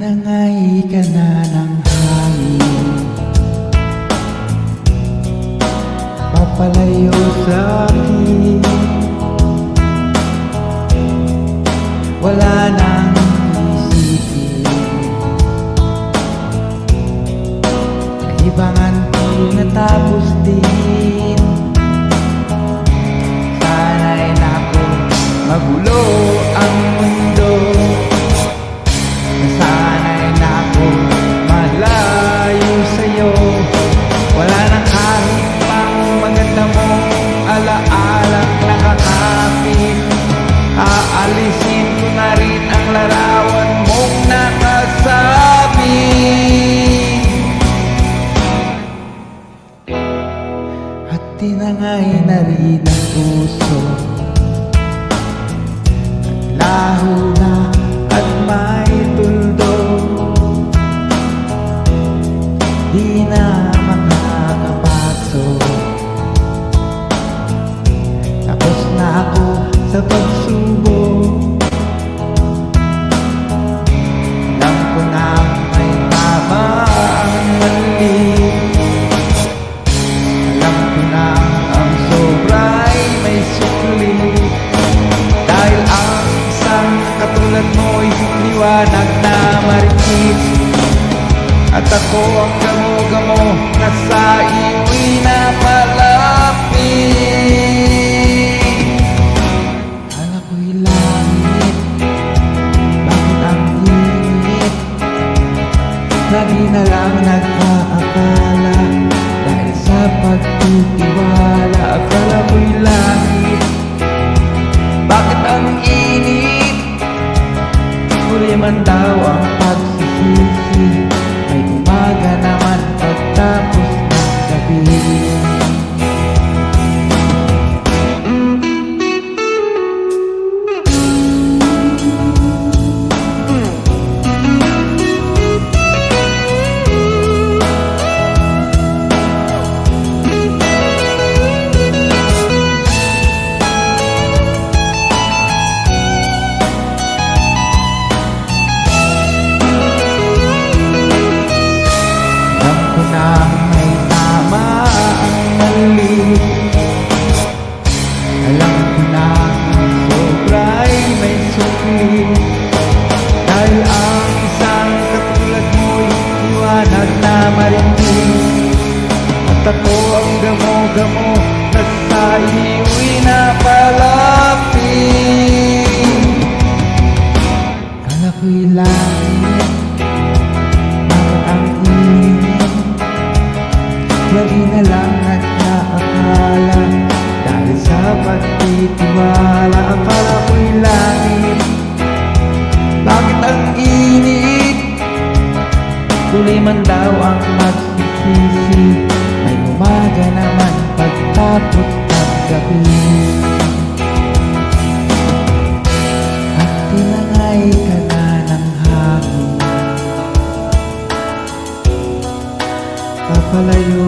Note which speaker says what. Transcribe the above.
Speaker 1: tinangay ka na ng hangin, papalayo sa akin. Wala nang isipin, libangan ko natapos din. Sana'y nako magulo ang mundo, sana'y nako malayo sa'yo. Wala na kahit pang maganda mong alaalang nakakapit. Aalisin ko na rin ang larawan mong nakasabit, at tinangay na rin ang puso. Naglaho na at may tuldo, di na makakapasok. Tapos na ako sa pagsubok. Alam ko na may tama ang mali, alam ko na ang sobra'y may sukli. Dahil ang isang katulad mo'y liwanag na marikit, at ako ang gamo-gamo na sa iyo'y napalapit. Akala ko'y langit, bakit ang init? Lagi na lang nag-aakala, dahil sa pagtitiwala. Akala ko'y langit, bakit ang init? Huli man daw ang pagsisisi, may umaga naman pagtapos ng gabi. Alam ko na ang sobra'y may sukli, dahil ang isang katulad mo'y liwanag na marinig. At ako ang gamo-gamo na sa iyo'y napalapit. Akala ko'y langit, bakit ang init? Lagi na lang nag-aakala, dahil sa pagtitiwala. Akala ko'y langit, bakit ang init? Tuloy man daw ang magsisisi, may umaga naman pagtapos ng gabi. At tinangay ka na ng hangin, papalayo